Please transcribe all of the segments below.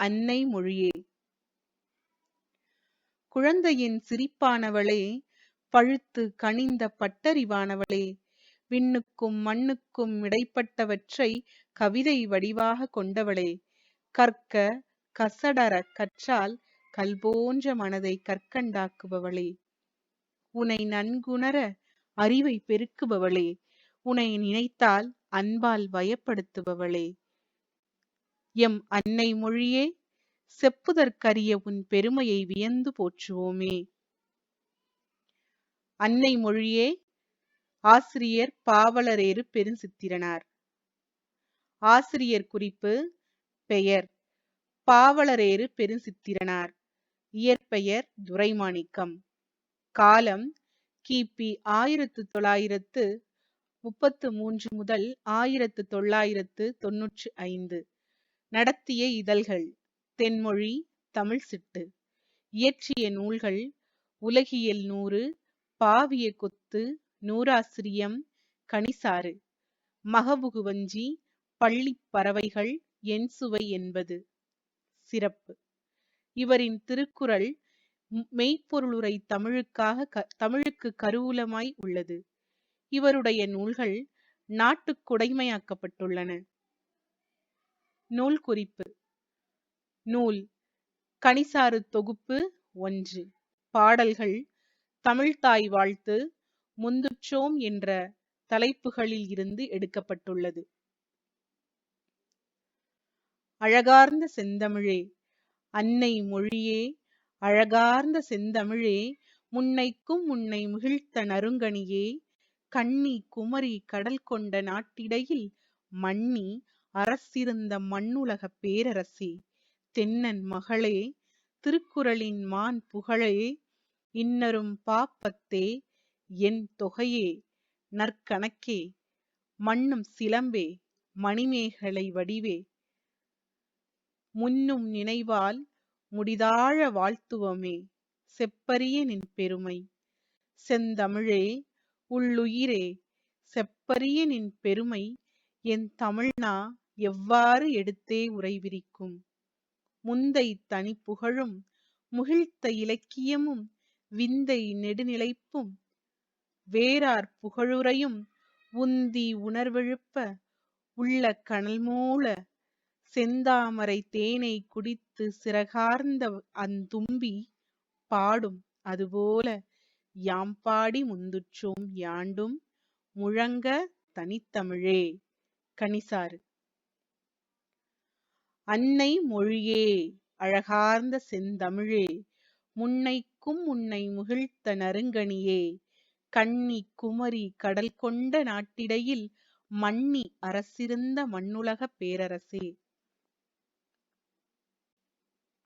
அன்னை மொழியே. குழந்தையின் சிரிப்பானவளே, பழுத்து கனிந்த பட்டறிவானவளே, விண்ணுக்கும் மண்ணுக்கும் இடைப்பட்டவற்றை கவிதை வடிவாக கொண்டவளே, கற்க கசடற கற்றால் கல்போன்ற மனதை கற்கண்டாக்குபவளே, உனை நன்குணர அறிவை பெருக்குபவளே, உனை நினைத்தால் அன்பால் வயப்படுத்துபவளே, எம் அன்னை மொழியே, செப்புதற்கரிய உன் பெருமையை வியந்து போற்றுவோமே. அன்னை மொழியே. ஆசிரியர் பாவலரேறு பெருஞ்சித்திரனார். ஆசிரியர் குறிப்பு: பெயர் பாவலரேறு பெருஞ்சித்திரனார். இயற்பெயர் துரைமாணிக்கம். காலம் கிபி 1933 முதல் 1995. நடத்திய இதழ்கள்: தென்மொழி, தமிழ் சிட்டு. இயற்றிய நூல்கள்: உலகியல் 100, பாவிய கொத்து, நூறாசிரியம், கனிசாறு, மகபுகுவஞ்சி, பள்ளிப் பறவைகள், என் சுவை என்பது. சிறப்பு: இவரின் திருக்குறள் மெய்ப்பொருளுரை தமிழுக்கு கருவூலமாய் உள்ளது. இவருடைய நூல்கள் நாட்டுக் குடைமையாக்கப்பட்டுள்ளன. நூல் குறிப்பு: நூல் கனிசாறு தொகுப்பு 1. பாடல்கள் தமிழ்த்தாய் வாழ்த்து, முந்துற்றோம் என்ற தலைப்புகளில் இருந்து எடுக்கப்பட்டுள்ளது. அழகார்ந்த செந்தமிழே. அன்னை மொழியே, அழகார்ந்த செந்தமிழே, முன்னைக்கும் முன்னை முகிழ்த்த நறுங்கனியே, கண்ணி குமரி கடல் கொண்ட நாட்டிடையில் மன்னி அரசிருந்த மண்ணுலகப் பேரரசே, தென்னன் மகளே, திருக்குறளின் மான் புகழே, இன்னரும் பாப்பத்தே, என் தொகையே, நற்கணக்கே, மன்னும் சிலம்பே, மணிமேகலை வடிவே, முன்னும் நினைவால் முடிதாழ வாழ்த்துவமே, செப்பரிய நின் பெருமை. செந்தமிழே, உள்ளுயிரே, செப்பரிய நின் பெருமை என் தமிழ்நா எவ்வாறு எடுத்தே உரைவிரிக்கும். முந்தை தனிப்புகழும் முகிழ்த்த இலக்கியமும் விந்தை நெடுநிலைப்பும் வேறார் புகழுரையும் உந்தி உணர்வெழுப்ப உள்ள கனல்மூல செந்தாமரை தேனை குடித்து சிறகார்ந்த அந்தும்பி பாடும் அதுபோல யாம் பாடி முந்துற்றோம் யாண்டும் முழங்க தனித்தமிழே. கனிசாறு. அன்னை மொழியே, அழகார்ந்த செந்தமிழே, முன்னைக்கும் முன்னை முகிழ்த்த நறுங்கனியே, கண்ணி குமரி கடல் கொண்ட நாட்டிடையில் மன்னி அரசிருந்த மண்ணுலகப் பேரரசே.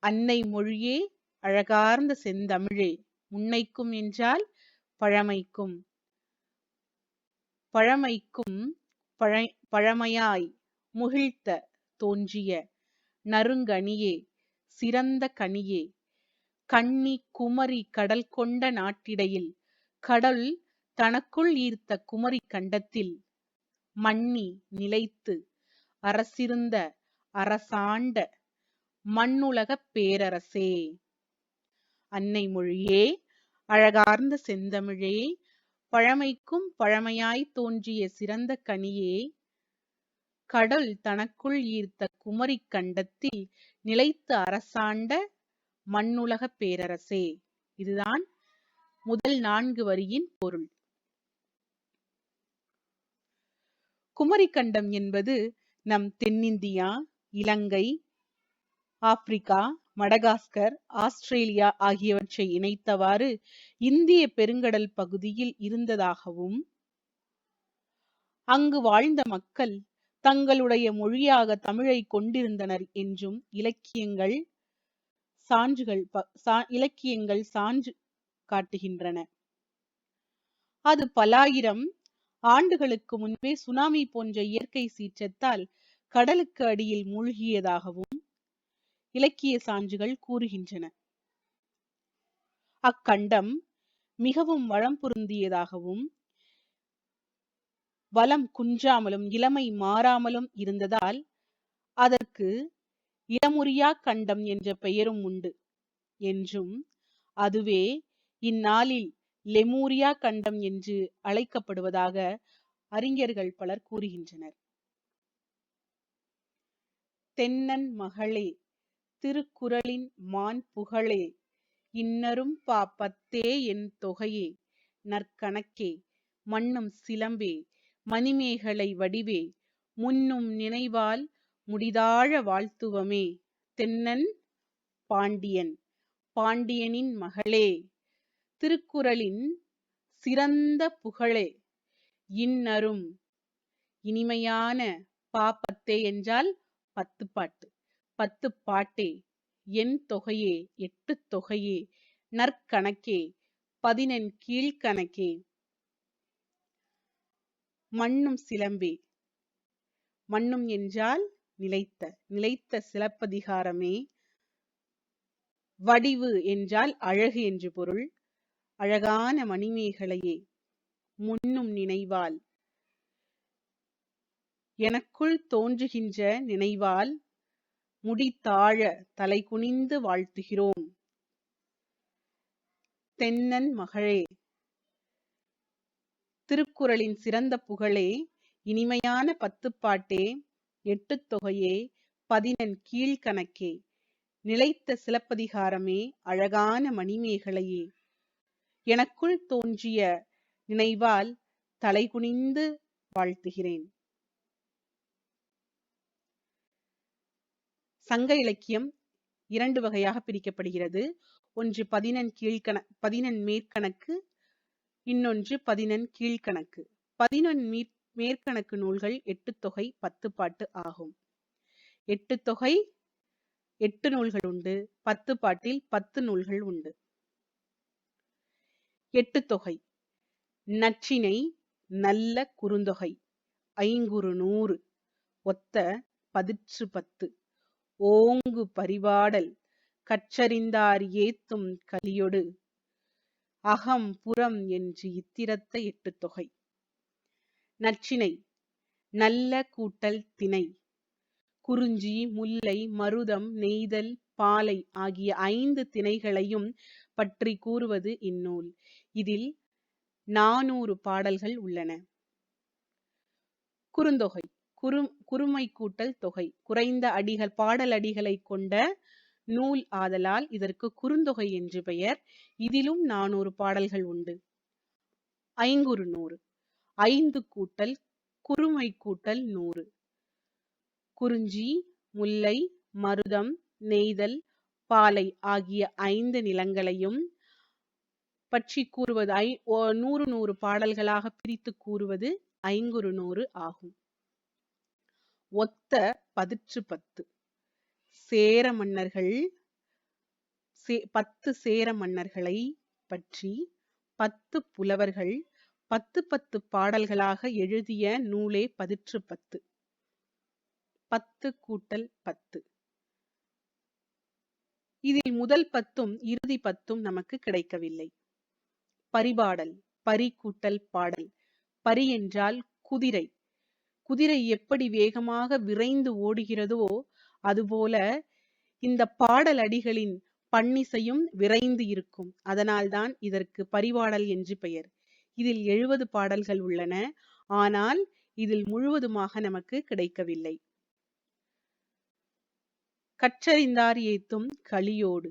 அன்னை மொழியே, அழகார்ந்த செந்தமிழே, முன்னைக்கும் என்றால் பழமைக்கும், பழமையாய் முகிழ்த்த தோன்றிய நறுங்கனியே, சிறந்த கனியே, கண்ணி குமரி கடல் கொண்ட நாட்டிடையில், கடல் தனக்குள் ஈர்த்த குமரி கண்டத்தில் மன்னி நிலைத்து அரசிருந்த அரசாண்ட மண்ணுலகப் பேரரசே. அன்னை மொழியே, அழகார்ந்த செந்தமிழே, பழமைக்கும் பழமையாய் தோன்றிய சிறந்த கனியே, கடல் தனக்குள் ஈர்த்த குமரி கண்டத்தில் நிலைத்து அரசாண்ட மண்ணுலகப் பேரரசே. இதுதான் முதல் 4 வரியின் பொருள். குமரிக்கண்டம் என்பது நம் தென்னிந்தியா, இலங்கை, ஆப்பிரிக்கா, மடகாஸ்கர், ஆஸ்திரேலியா ஆகியவற்றை இணைத்தவாறு இந்திய பெருங்கடல் பகுதியில் இருந்ததாகவும், அங்கு வாழ்ந்த மக்கள் தங்களுடைய மொழியாக தமிழை கொண்டிருந்தனர் என்றும் இலக்கியங்கள் சான்று காட்டுகின்றன. அது பலாயிரம் ஆண்டுகளுக்கு முன்பே சுனாமி போன்ற இயற்கை சீற்றத்தால் கடலுக்கு அடியில் மூழ்கியதாகவும் இலக்கிய சான்றுகள் கூறுகின்றன. அக்கண்டம் மிகவும் வளம் பொருந்தியதாகவும் வளம் குன்றாமலும் இளமை மாறாமலும் இருந்ததால் அதற்கு இடமுறியா கண்டம் என்ற பெயரும் உண்டு என்றும், அதுவே இந்நாளில் லெமூரியா கண்டம் என்று அழைக்கப்படுவதாக அறிஞர்கள் பலர் கூறுகின்றனர். தென்னன் மகளே, திருக்குறளின் மான் புகழே, இன்னரும் பத்தே என் தொகையே, நற்கணக்கே, மன்னும் சிலம்பே, மணிமேகலை வடிவே, முன்னும் நினைவால் முடிதாழ வாழ்த்துவமே. தென்னன் பாண்டியன், பாண்டியனின் மகளே, திருக்குறளின் சிறந்த புகழே, இன்னரும் இனிமையான பத்தே என்றால் 10 பாட்டு, 10 பாட்டே, என் தொகையே 8 தொகையே, நற்கணக்கே 11 கீழ்கணக்கே, மன்னும் சிலம்பே, மன்னும் என்றால் நிலைத்த, நிலைத்த சிலப்பதிகாரமே, வடிவு என்றால் அழகு என்று பொருள், அழகான மணிமேகலையே, முன்னும் நினைவால், எனக்குள் தோன்றுகின்ற நினைவால் முடித்தாழ தலை குனிந்து வாழ்த்துகிறோம். தென்னன் மகளே, திருக்குறளின் சிறந்த புகழே, இனிமையான 10 பாட்டே, 8 தொகையே, 11 கீழ்கணக்கே, நிலைத்த சிலப்பதிகாரமே, அழகான மணிமேகலையே, எனக்குள் தோன்றிய நினைவால் தலை குனிந்து வாழ்த்துகிறேன். சங்க இலக்கியம் 2 வகையாக பிரிக்கப்படுகிறது. ஒன்று 11 மேற்கணக்கு, இன்னொன்று 11 கீழ்கணக்கு. 11 மேற்கணக்கு நூல்கள் 8 தொகை 10 பாட்டு ஆகும். 8 தொகை 8 நூல்கள் உண்டு, 10 பாட்டில் 10 நூல்கள் உண்டு. 8 தொகை: நற்றிணை, நல்ல குறுந்தொகை, ஐங்குறு நூறு, ஒத்த பதிற்று 10, ஓங்கு பரிபாடல், கற்றறிந்தார் ஏத்தும் கலியொடு, அகம் புறம் என்று இத்திரத்த 8 தொகை. நற்றிணை, நல்ல கூட்டல் திணை, குறிஞ்சி, முல்லை, மருதம், நெய்தல், பாலை ஆகிய 5 திணைகளையும் பற்றி கூறுவது இந்நூல். இதில் 400 பாடல்கள் உள்ளன. குறுந்தொகை, குறுமை கூட்டல் தொகை, குறைந்த அடிகள் பாடல் அடிகளை கொண்ட நூல் ஆதலால் இதற்கு குறுந்தொகை என்று பெயர். இதிலும் 400 பாடல்கள் உண்டு. ஐங்குறு நூறு, 5 கூட்டல் குறுமை கூட்டல் 100. குறிஞ்சி, முல்லை, மருதம், நெய்தல், பாலை ஆகிய 5 நிலங்களையும் பற்றி கூறுவது 100 பாடல்களாக பிரித்து கூறுவது ஐங்குறு நூறு ஆகும். ஒத்த பதிற்று 10, சேர மன்னர்கள் 10 சேர மன்னர்களை பற்றி 10 புலவர்கள் 10 பாடல்களாக எழுதிய நூலே பதிற்று 10. 10 கூட்டல் 10. இதில் முதல் 10ம் இறுதி 10ம் நமக்கு கிடைக்கவில்லை. பரிபாடல், பரி கூட்டல் பாடல். பரி என்றால் குதிரை. குதிரை எப்படி வேகமாக விரைந்து ஓடுகிறதோ அதுபோல இந்த பாடல் அடிகளின் பன்னிசையும் விரைந்து இருக்கும். அதனால்தான் இதற்கு பரிபாடல் என்று பெயர். இதில் 70 பாடல்கள் உள்ளன. ஆனால் இதில் முழுவதுமாக நமக்கு கிடைக்கவில்லை. கற்றறிந்தார் ஏத்தும் கலியோடு,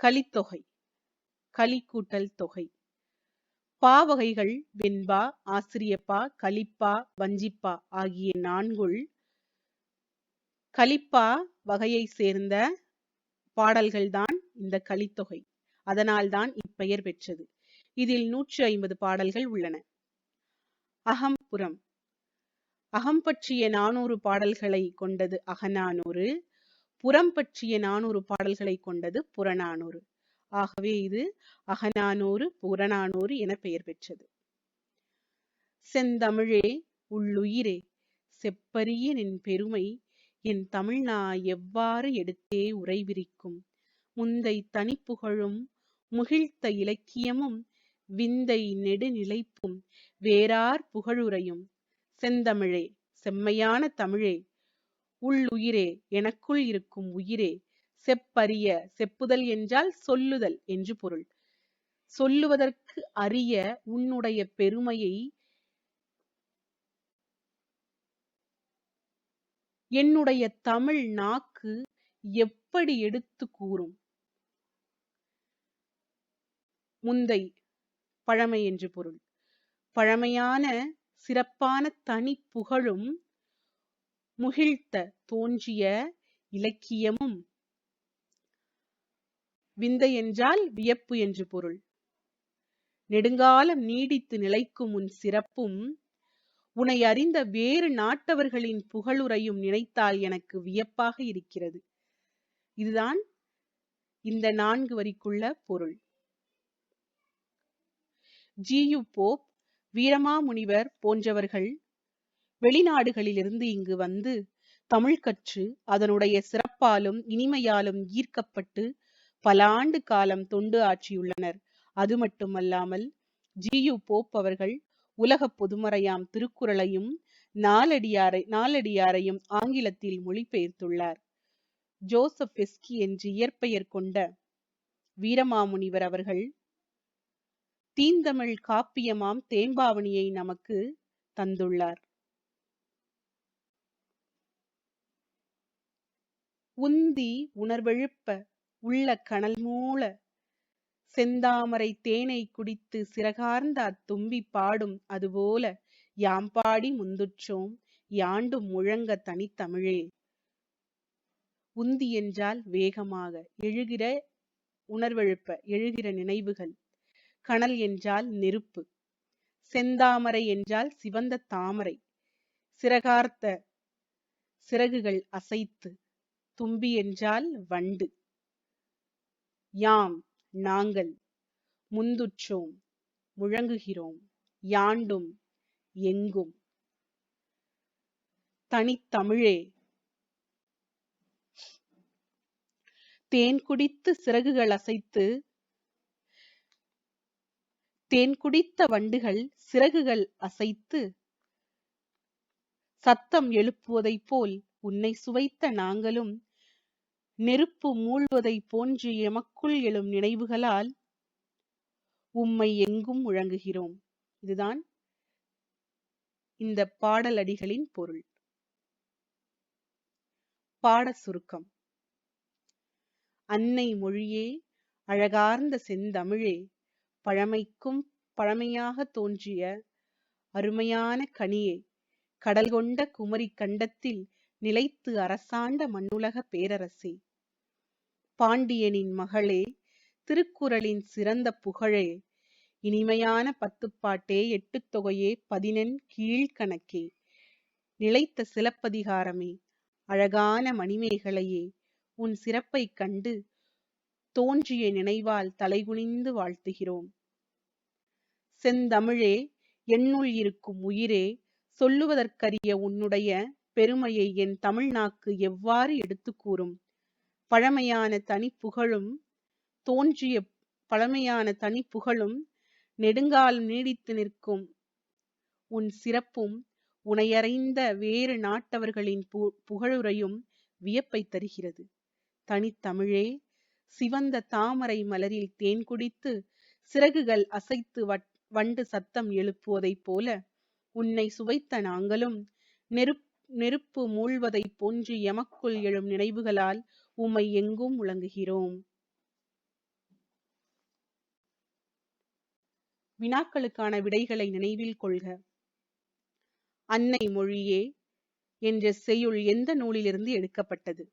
கலித்தொகை, களி கூட்டல் தொகை. பாவகைகள் வெண்பா, ஆசிரியப்பா, கலிப்பா, வஞ்சிப்பா ஆகிய 4 கலிப்பா வகையை சேர்ந்த பாடல்கள்தான் இந்த கலித்தொகை. அதனால்தான் இப்பெயர் பெற்றது. இதில் 150 பாடல்கள் உள்ளன. அகம்புறம், அகம் பற்றிய 400 பாடல்களை கொண்டது அகநானூறு, புறம் பற்றிய 400 பாடல்களை கொண்டது புறநானூறு. ஆகவே இது அகநானூறு, புறநானூறு என பெயர் பெற்றது. செந்தமிழே உள்ளுயிரே, செப்பரிய நின் பெருமை என் தமிழ்நா எவ்வாறு எடுத்தே உரைவிரிக்கும், முந்தை தனிப்புகழும் முகிழ்த்த இலக்கியமும் விந்தை நெடுநிலைப்பும் வேறார் புகழுரையும். செந்தமிழே, செம்மையான தமிழே, உள்ளுயிரே, எனக்குள் இருக்கும் உயிரே, செப்பரிய, செப்புதல் என்றால் சொல்லுதல் என்று பொருள். சொல்லுவதற்கு அரிய உன்னுடைய பெருமையை என்னுடைய தமிழ் நாக்கு எப்படி எடுத்து கூறும்? முந்தை, பழமை என்று பொருள். பழமையான சிறப்பான தனி புகழும் முகிழ்த்த தோன்றிய இலக்கியமும். விந்தை என்றால் வியப்பு என்று பொருள். நெடுங்காலம் நீடித்து நிலைக்கும் உன் சிறப்பும் உன்னை அறிந்த வேறு நாட்டவர்களின் புகழுரையும் நினைத்தால் எனக்கு வியப்பாக இருக்கிறது. இதுதான் இந்த 4 வரிக்குள்ள பொருள். ஜி.யு. போப், வீரமாமுனிவர் போன்றவர்கள் வெளிநாடுகளிலிருந்து இங்கு வந்து தமிழ் கற்று அதனுடைய சிறப்பாலும் இனிமையாலும் ஈர்க்கப்பட்டு பல ஆண்டு காலம் தொண்டு ஆற்றியுள்ளனர். அது மட்டுமல்லாமல் ஜி.யு. போப் அவர்கள் உலக பொதுமறையாம் திருக்குறளையும் நாலடியாரையும் ஆங்கிலத்தில் மொழிபெயர்த்துள்ளார். ஜோசப் எஸ்கி என்று இயற்பெயர் கொண்ட வீரமாமுனிவர் அவர்கள் தீந்தமிழ் காப்பியமாம் தேம்பாவணியை நமக்கு தந்துள்ளார். உந்தி உணர்வெழுப்ப உள்ள கனல் மூல செந்தாமரை தேனை குடித்து சிறகார்ந்த அத்தும்பி பாடும் அதுபோல யாம்பாடி முந்துற்றோம் யாண்டும் முழங்க தனித்தமிழே. உந்தி என்றால் வேகமாக எழுகிற உணர்வெழுப்ப எழுகிற நினைவுகள். கனல் என்றால் நெருப்பு. செந்தாமரை என்றால் சிவந்த தாமரை. சிறகார்த்த சிறகுகள் அசைத்து. தும்பி என்றால் வண்டு. யாம் நாங்கள். முந்துற்றோம் முழங்குகிறோம். யாண்டும் எங்கும். தனித்தமிழே. தேன் குடித்து சிறகுகள் அசைத்து தேன் குடித்த வண்டுகள் சிறகுகள் அசைத்து சத்தம் எழுப்புவதைப் போல் உன்னை சுவைத்த நாங்களும் நெருப்பு மூழ்வதை போன்று எமக்குள் எழும் நினைவுகளால் உம்மை எங்கும் முழங்குகிறோம். இதுதான் இந்த பாடலடிகளின் பொருள். பாட சுருக்கம். அன்னை மொழியே, அழகார்ந்த செந்தமிழே, பழமைக்கும் பழமையாக தோன்றிய அருமையான கனியே, கடல் கொண்ட குமரி கண்டத்தில் நிலைத்து அரசாண்ட மண்ணுலக பேரரசே, பாண்டியனின் மகளே, திருக்குறளின் சிறந்த புகழே, இனிமையான 10 பாட்டே, 8 தொகையே, 11 கீழ்கணக்கே, நிலைத்த சிலப்பதிகாரமே, அழகான மணிமேகலையே, உன் சிறப்பை கண்டு தோன்றிய நினைவால் தலைகுனிந்து வாழ்த்துகிறோம். செந்தமிழே, என்னுள் இருக்கும் உயிரே, சொல்லுவதற்கரிய உன்னுடைய பெருமையை என் தமிழ்நாக்கு எவ்வாறு எடுத்து கூறும்? பழமையான தனி புகழும் நெடுங்காலம் நீடித்து நிற்கும் உன் சிறப்பும் உனையறைந்த வேறு நாட்டவர்களின் புகழுரையும் வியப்பை தருகிறது. தனித்தமிழே, சிவந்த தாமரை மலரில் தேன் குடித்து சிறகுகள் அசைத்து வண்டு சத்தம் எழுப்புவதைப் போல உன்னை சுவைத்த நாங்களும் நெருப்பு மூழ்வதை போன்று எமக்குள் எழும் நினைவுகளால் உம்மை எங்கும் முழங்குகிறோம். வினாக்களுக்கான விடைகளை நினைவில் கொள்க. அன்னை மொழியே என்ற செய்யுள் எந்த நூலிலிருந்து எடுக்கப்பட்டது?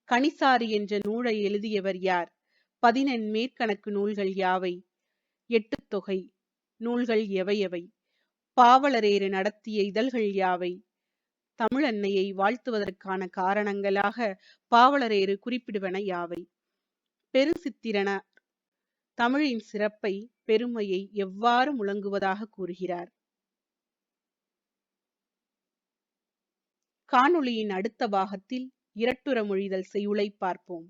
கணிசாரி என்ற நூலை எழுதியவர் யார்? 11 மேற்கணக்கு நூல்கள் யாவை? 8 தொகை நூல்கள் எவையவை? பாவலரேறு நடத்திய இதழ்கள் யாவை? தமிழன்னையை வாழ்த்துவதற்கான காரணங்களாக பாவலரேறு குறிப்பிடுவன யாவை? பெருசித்திரனார் தமிழின் சிறப்பை பெருமையை எவ்வாறு முழங்குவதாக கூறுகிறார்? காணொளியின் அடுத்த பாகத்தில் இரட்டுற மொழிதல் செய்யுளை பார்ப்போம்.